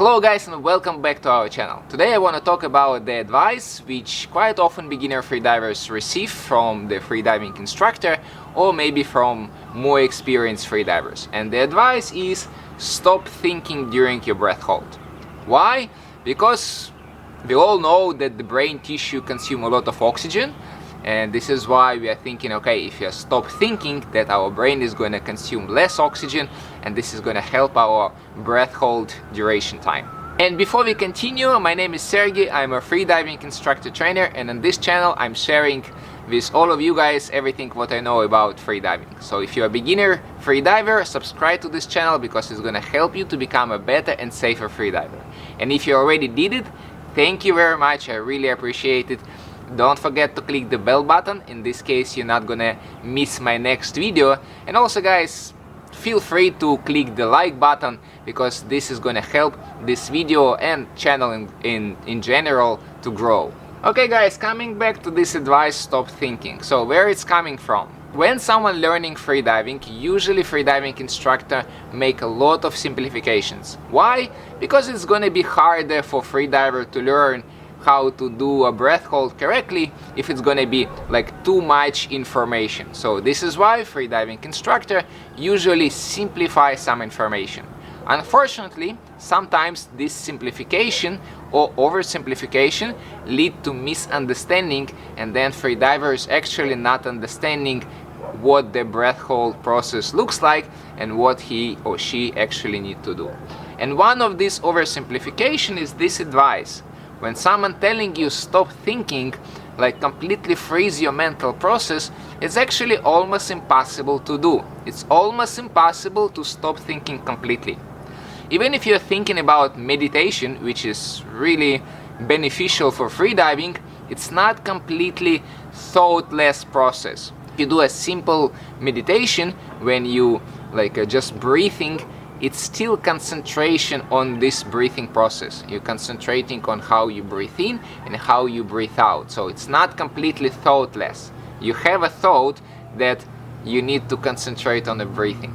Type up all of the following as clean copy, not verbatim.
Hello guys and welcome back to our channel. Today I want to talk about the advice which quite often beginner freedivers receive from the freediving instructor or maybe from more experienced freedivers. And the advice is stop thinking during your breath hold. Why? Because we all know that the brain tissue consumes a lot of oxygen, and this is why we are thinking, okay, if you stop thinking, that our brain is going to consume less oxygen, and this is going to help our breath hold duration time. And before we continue, my name is Sergey, I'm a freediving instructor trainer, and on this channel I'm sharing with all of you guys everything what I know about freediving. So if you're a beginner freediver, subscribe to this channel because it's going to help you to become a better and safer freediver. And if you already did it, thank you very much, I really appreciate it. Don't forget to click the bell button, in this case you're not gonna miss my next video. And also guys, feel free to click the like button because this is gonna help this video and channel in general to grow. Okay guys, coming back to this advice, stop thinking. So where it's coming from? When someone learning freediving, usually freediving instructor make a lot of simplifications. Why? Because it's gonna be harder for freediver to learn how to do a breath hold correctly if it's gonna be like too much information. So this is why freediving instructor usually simplify some information. Unfortunately, sometimes this simplification or oversimplification lead to misunderstanding, and then freedivers actually not understanding what the breath hold process looks like and what he or she actually need to do. And one of these oversimplification is this advice. When someone telling you stop thinking, like completely freeze your mental process, it's actually almost impossible to do. It's almost impossible to stop thinking completely. Even if you're thinking about meditation, which is really beneficial for freediving, it's not completely thoughtless process. You do a simple meditation when you just breathing, it's still concentration on this breathing process. You're concentrating on how you breathe in and how you breathe out. So it's not completely thoughtless. You have a thought that you need to concentrate on the breathing.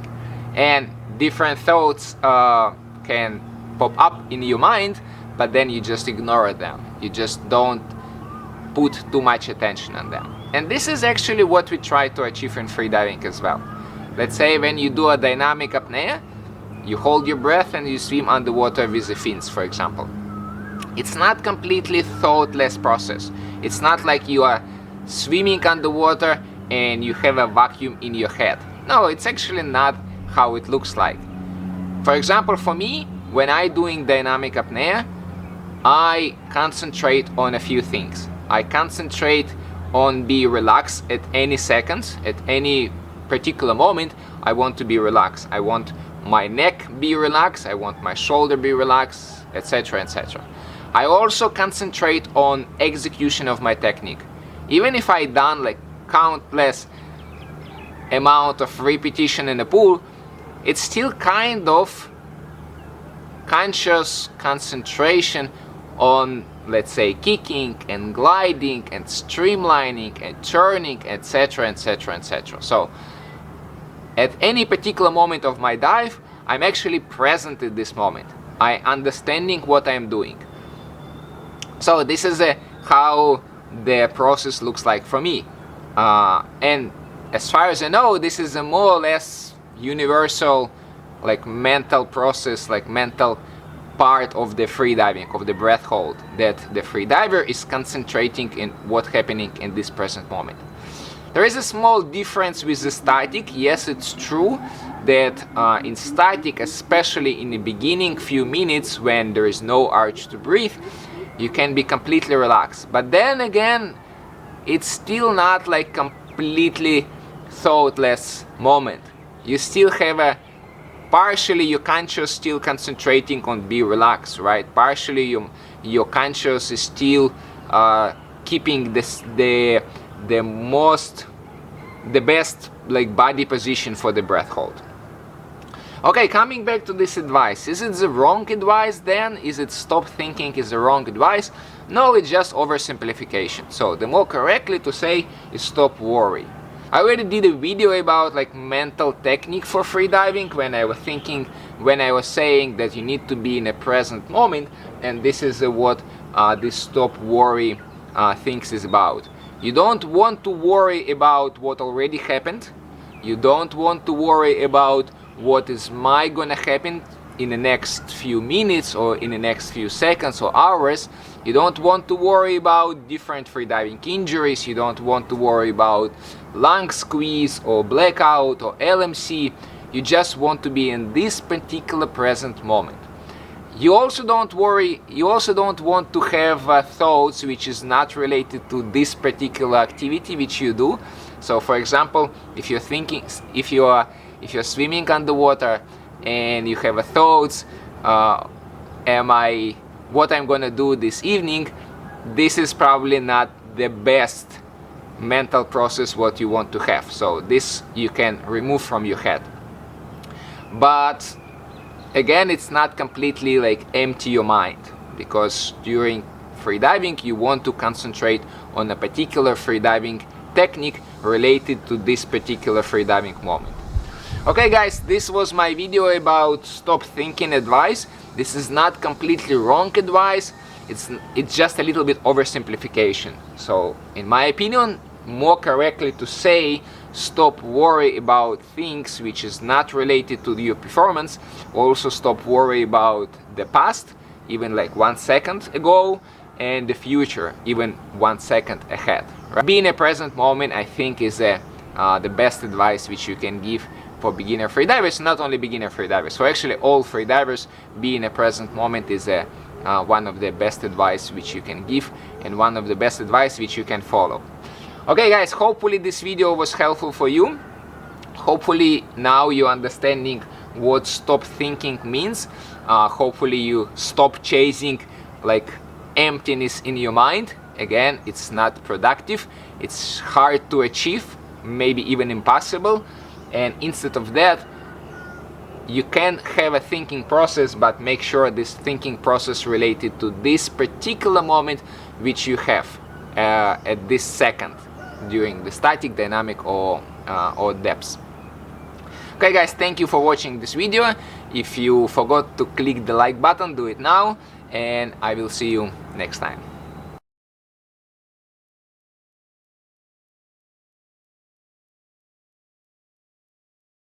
And different thoughts can pop up in your mind, but then you just ignore them. You just don't put too much attention on them. And this is actually what we try to achieve in freediving as well. Let's say when you do a dynamic apnea, you hold your breath and you swim underwater with the fins, for example. It's not completely thoughtless process. It's not like you are swimming underwater and you have a vacuum in your head. No, it's actually not how it looks like. For example, for me, when I'm doing dynamic apnea, I concentrate on a few things. I concentrate on being relaxed at any second, at any particular moment. I want to be relaxed. I want my neck be relaxed, I want my shoulder be relaxed, etc, etc. I also concentrate on execution of my technique. Even if I done like countless amount of repetition in the pool, it's still kind of conscious concentration on, let's say, kicking and gliding and streamlining and turning, etc, etc, etc. So at any particular moment of my dive, I'm actually present at this moment. I understanding what I'm doing. So this is how the process looks like for me. And as far as I know, this is a more or less universal mental process, mental part of the freediving, of the breath hold, that the freediver is concentrating in what's happening in this present moment. There is a small difference with the static. Yes, it's true that in static, especially in the beginning few minutes when there is no urge to breathe, you can be completely relaxed. But then again, it's still not like completely thoughtless moment. You still have a partially your conscious still concentrating on be relaxed, right? Partially your conscious is still keeping the best body position for the breath hold. Okay, coming back to this advice, is it the wrong advice then? Is it stop thinking is the wrong advice? No, it's just oversimplification. So the more correctly to say is stop worry. I already did a video about like mental technique for freediving when I was saying that you need to be in a present moment, and this is what this stop worry things is about. You don't want to worry about what already happened. You don't want to worry about what is gonna happen in the next few minutes or in the next few seconds or hours. You don't want to worry about different freediving injuries. You don't want to worry about lung squeeze or blackout or LMC. You just want to be in this particular present moment. You also don't want to have thoughts which is not related to this particular activity which you do. So for example, if you're swimming underwater and you have thoughts, what I'm gonna do this evening, this is probably not the best mental process what you want to have. So this you can remove from your head. But again, it's not completely like empty your mind, because during freediving you want to concentrate on a particular freediving technique related to this particular freediving moment. Okay guys, this was my video about stop thinking advice. This is not completely wrong advice, it's just a little bit oversimplification. So in my opinion, more correctly to say stop worry about things which is not related to your performance. Also stop worry about the past, even like 1 second ago, and the future, even 1 second ahead. Right? Being a present moment, I think, is the best advice which you can give for beginner freedivers. Not only beginner freedivers, so actually all freedivers, being a present moment is one of the best advice which you can give, and one of the best advice which you can follow. Okay guys, hopefully this video was helpful for you. Hopefully now you're understanding what stop thinking means. Hopefully you stop chasing like emptiness in your mind. Again, it's not productive, it's hard to achieve, maybe even impossible. And instead of that, you can have a thinking process, but make sure this thinking process related to this particular moment which you have at this second during the static, dynamic or depths. Okay guys, thank you for watching this video. If you forgot to click the like button, do it now, and I will see you next time.